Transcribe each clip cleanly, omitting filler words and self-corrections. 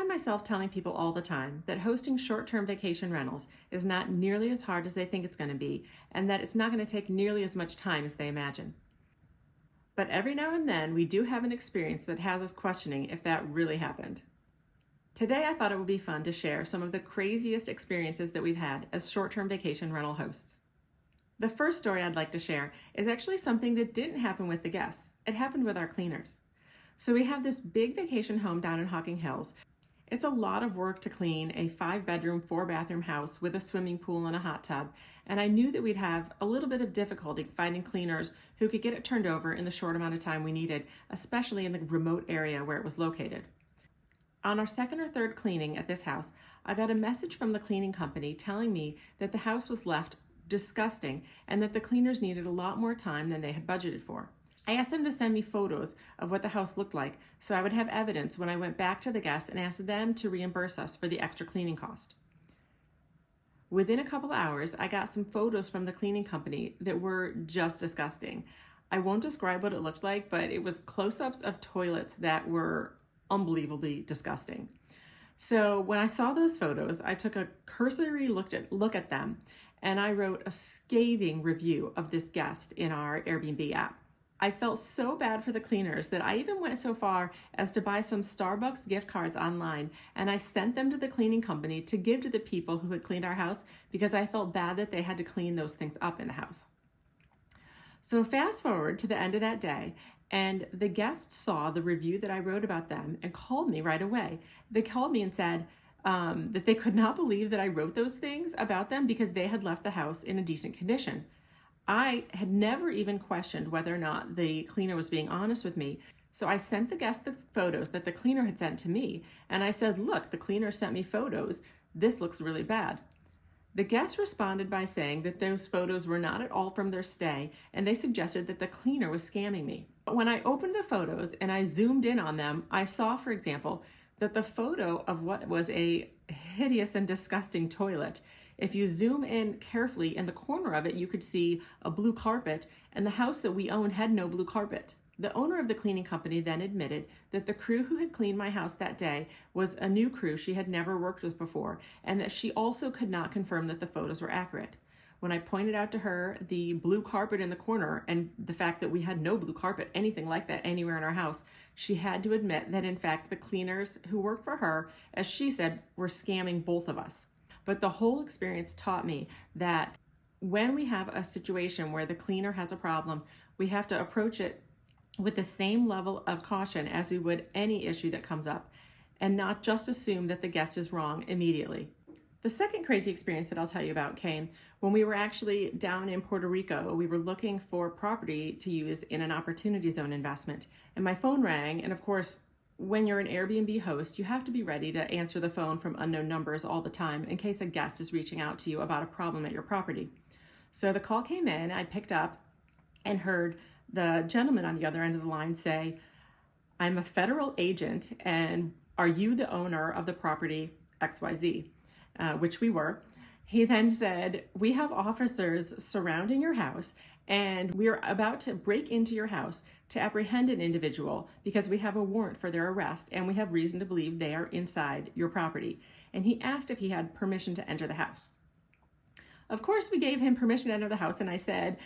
find myself telling people all the time that hosting short-term vacation rentals is not nearly as hard as they think it's going to be, and that it's not going to take nearly as much time as they imagine. But every now and then, we do have an experience that has us questioning if that really happened. Today, I thought it would be fun to share some of the craziest experiences that we've had as short-term vacation rental hosts. The first story I'd like to share is actually something that didn't happen with the guests. It happened with our cleaners. So we have this big vacation home down in Hocking Hills. It's a lot of work to clean a 5-bedroom, 4-bathroom house with a swimming pool and a hot tub, and I knew that we'd have a little bit of difficulty finding cleaners who could get it turned over in the short amount of time we needed, especially in the remote area where it was located. On our second or third cleaning at this house, I got a message from the cleaning company telling me that the house was left disgusting and that the cleaners needed a lot more time than they had budgeted for. I asked them to send me photos of what the house looked like so I would have evidence when I went back to the guests and asked them to reimburse us for the extra cleaning cost. Within a couple hours, I got some photos from the cleaning company that were just disgusting. I won't describe what it looked like, but it was close-ups of toilets that were unbelievably disgusting. So when I saw those photos, I took a cursory look at them, and I wrote a scathing review of this guest in our Airbnb app. I felt so bad for the cleaners that I even went so far as to buy some Starbucks gift cards online, and I sent them to the cleaning company to give to the people who had cleaned our house because I felt bad that they had to clean those things up in the house. So fast forward to the end of that day, and the guests saw the review that I wrote about them and called me right away. They called me and said that they could not believe that I wrote those things about them because they had left the house in a decent condition. I had never even questioned whether or not the cleaner was being honest with me. So I sent the guests the photos that the cleaner had sent to me. And I said, look, the cleaner sent me photos. This looks really bad. The guests responded by saying that those photos were not at all from their stay, and they suggested that the cleaner was scamming me. But when I opened the photos and I zoomed in on them, I saw, for example, that the photo of what was a hideous and disgusting toilet, if you zoom in carefully, in the corner of it, you could see a blue carpet, and the house that we owned had no blue carpet. The owner of the cleaning company then admitted that the crew who had cleaned my house that day was a new crew she had never worked with before, and that she also could not confirm that the photos were accurate. When I pointed out to her the blue carpet in the corner and the fact that we had no blue carpet, anything like that anywhere in our house, she had to admit that in fact the cleaners who worked for her, as she said, were scamming both of us. But the whole experience taught me that when we have a situation where the cleaner has a problem, we have to approach it with the same level of caution as we would any issue that comes up, and not just assume that the guest is wrong immediately. The second crazy experience that I'll tell you about came when we were actually down in Puerto Rico. We were looking for property to use in an opportunity zone investment, and my phone rang, and of course, when you're an Airbnb host, you have to be ready to answer the phone from unknown numbers all the time in case a guest is reaching out to you about a problem at your property. So the call came in, I picked up and heard the gentleman on the other end of the line say, "I'm a federal agent, and are you the owner of the property XYZ?" Which we were. He then said, "We have officers surrounding your house, and we're about to break into your house to apprehend an individual because we have a warrant for their arrest and we have reason to believe they are inside your property." And he asked if he had permission to enter the house. Of course, we gave him permission to enter the house, and I said,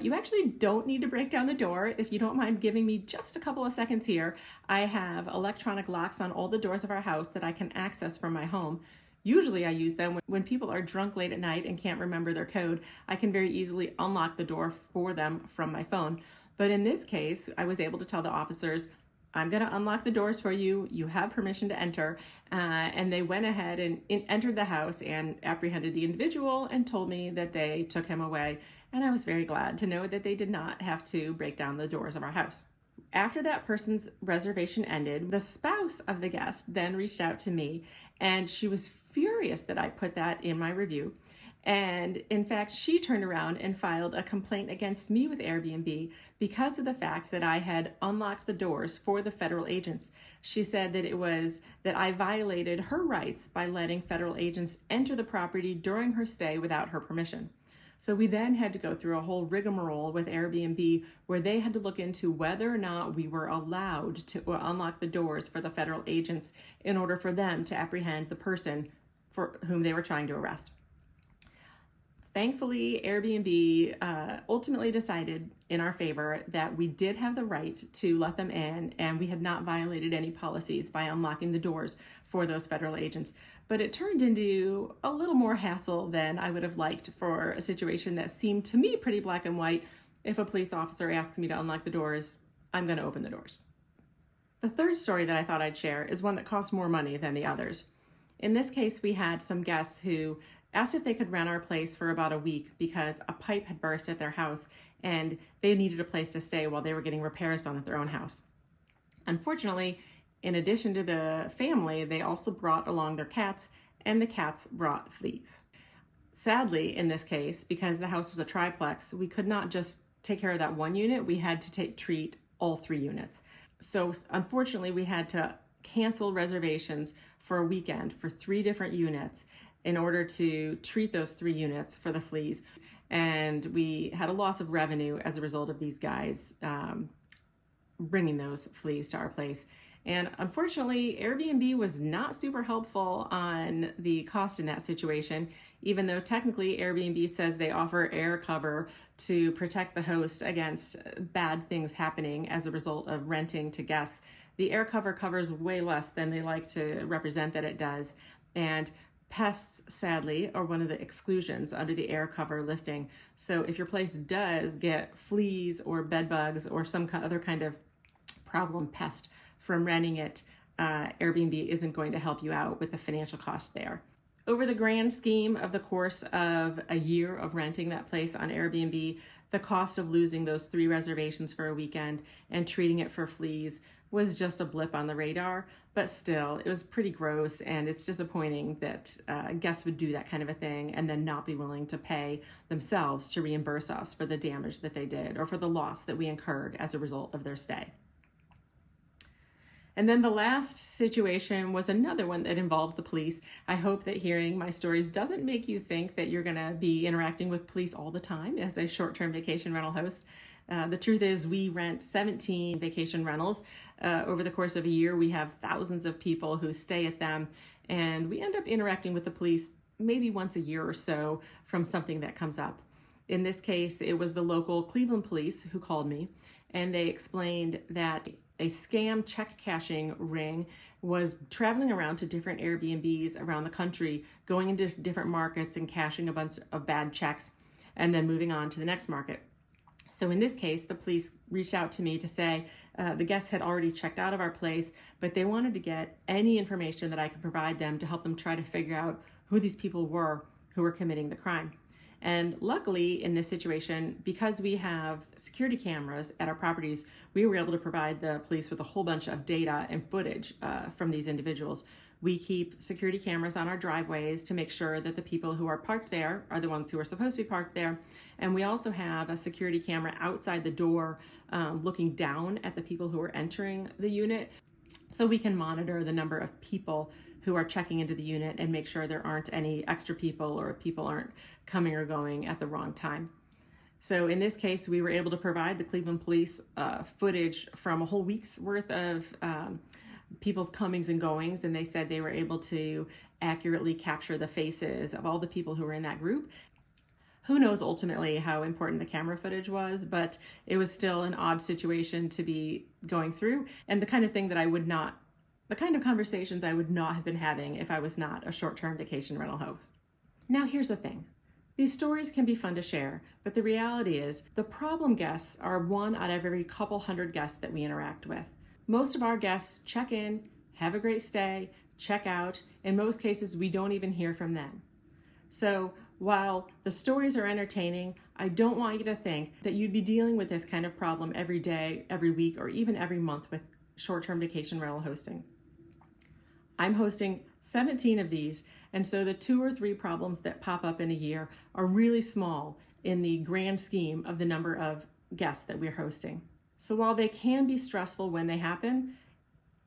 you actually don't need to break down the door. If you don't mind giving me just a couple of seconds here, I have electronic locks on all the doors of our house that I can access from my home. Usually I use them when people are drunk late at night and can't remember their code. I can very easily unlock the door for them from my phone. But in this case, I was able to tell the officers, "I'm going to unlock the doors for you. You have permission to enter." And they went ahead and entered the house and apprehended the individual and told me that they took him away. And I was very glad to know that they did not have to break down the doors of our house. After that person's reservation ended, the spouse of the guest then reached out to me, and she was furious that I put that in my review. And in fact, she turned around and filed a complaint against me with Airbnb because of the fact that I had unlocked the doors for the federal agents. She said that it was that I violated her rights by letting federal agents enter the property during her stay without her permission. So we then had to go through a whole rigmarole with Airbnb where they had to look into whether or not we were allowed to unlock the doors for the federal agents in order for them to apprehend the person for whom they were trying to arrest. Thankfully, Airbnb ultimately decided in our favor that we did have the right to let them in, and we had not violated any policies by unlocking the doors for those federal agents. But it turned into a little more hassle than I would have liked for a situation that seemed to me pretty black and white. If a police officer asks me to unlock the doors, I'm going to open the doors. The third story that I thought I'd share is one that cost more money than the others. In this case, we had some guests who asked if they could rent our place for about a week because a pipe had burst at their house and they needed a place to stay while they were getting repairs done at their own house. Unfortunately, in addition to the family, they also brought along their cats, and the cats brought fleas. Sadly, in this case, because the house was a triplex, we could not just take care of that one unit. We had to treat all 3 units. So unfortunately, we had to cancel reservations for a weekend for 3 different units in order to treat those 3 units for the fleas. And we had a loss of revenue as a result of these guys bringing those fleas to our place. And unfortunately, Airbnb was not super helpful on the cost in that situation, even though technically Airbnb says they offer air cover to protect the host against bad things happening as a result of renting to guests. The air cover covers way less than they like to represent that it does. And pests, sadly, are one of the exclusions under the air cover listing. So if your place does get fleas or bed bugs or some other kind of problem pest from renting it, Airbnb isn't going to help you out with the financial cost there. Over the grand scheme of the course of a year of renting that place on Airbnb, the cost of losing those 3 reservations for a weekend and treating it for fleas was just a blip on the radar, but still, it was pretty gross, and it's disappointing that guests would do that kind of a thing and then not be willing to pay themselves to reimburse us for the damage that they did or for the loss that we incurred as a result of their stay. And then the last situation was another one that involved the police. I hope that hearing my stories doesn't make you think that you're going to be interacting with police all the time as a short-term vacation rental host. The truth is we rent 17 vacation rentals. Over the course of a year, we have thousands of people who stay at them, and we end up interacting with the police maybe once a year or so from something that comes up. In this case, it was the local Cleveland police who called me, and they explained that a scam check cashing ring was traveling around to different Airbnbs around the country, going into different markets and cashing a bunch of bad checks and then moving on to the next market. So in this case, the police reached out to me to say the guests had already checked out of our place, but they wanted to get any information that I could provide them to help them try to figure out who these people were who were committing the crime. And luckily in this situation, because we have security cameras at our properties, we were able to provide the police with a whole bunch of data and footage from these individuals. We keep security cameras on our driveways to make sure that the people who are parked there are the ones who are supposed to be parked there. And we also have a security camera outside the door looking down at the people who are entering the unit, so we can monitor the number of people who are checking into the unit and make sure there aren't any extra people or people aren't coming or going at the wrong time. So in this case, we were able to provide the Cleveland police footage from a whole week's worth of people's comings and goings, and they said they were able to accurately capture the faces of all the people who were in that group. Who knows ultimately how important the camera footage was, but it was still an odd situation to be going through, and the kind of thing that the kind of conversations I would not have been having if I was not a short-term vacation rental host. Now here's the thing. These stories can be fun to share, but the reality is the problem guests are 1 out of every couple hundred guests that we interact with. Most of our guests check in, have a great stay, check out. In most cases, we don't even hear from them. So while the stories are entertaining, I don't want you to think that you'd be dealing with this kind of problem every day, every week, or even every month with short-term vacation rental hosting. I'm hosting 17 of these, and so the 2 or 3 problems that pop up in a year are really small in the grand scheme of the number of guests that we're hosting. So while they can be stressful when they happen,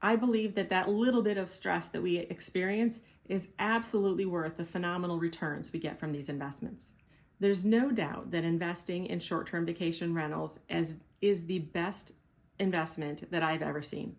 I believe that little bit of stress that we experience is absolutely worth the phenomenal returns we get from these investments. There's no doubt that investing in short-term vacation rentals is the best investment that I've ever seen.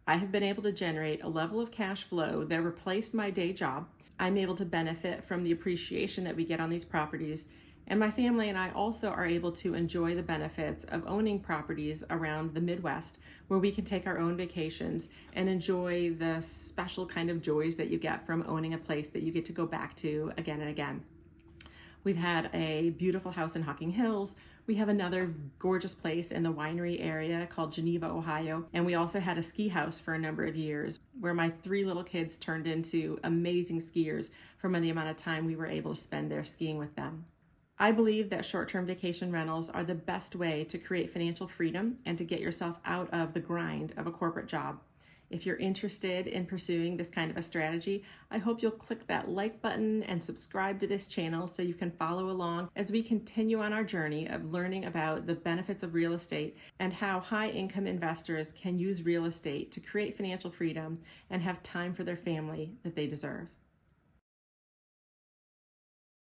I have been able to generate a level of cash flow that replaced my day job. I'm able to benefit from the appreciation that we get on these properties, and my family and I also are able to enjoy the benefits of owning properties around the Midwest where we can take our own vacations and enjoy the special kind of joys that you get from owning a place that you get to go back to again and again. We've had a beautiful house in Hocking Hills. We have another gorgeous place in the winery area called Geneva, Ohio. And we also had a ski house for a number of years where my 3 little kids turned into amazing skiers from the amount of time we were able to spend there skiing with them. I believe that short-term vacation rentals are the best way to create financial freedom and to get yourself out of the grind of a corporate job. If you're interested in pursuing this kind of a strategy, I hope you'll click that like button and subscribe to this channel so you can follow along as we continue on our journey of learning about the benefits of real estate and how high-income investors can use real estate to create financial freedom and have time for their family that they deserve.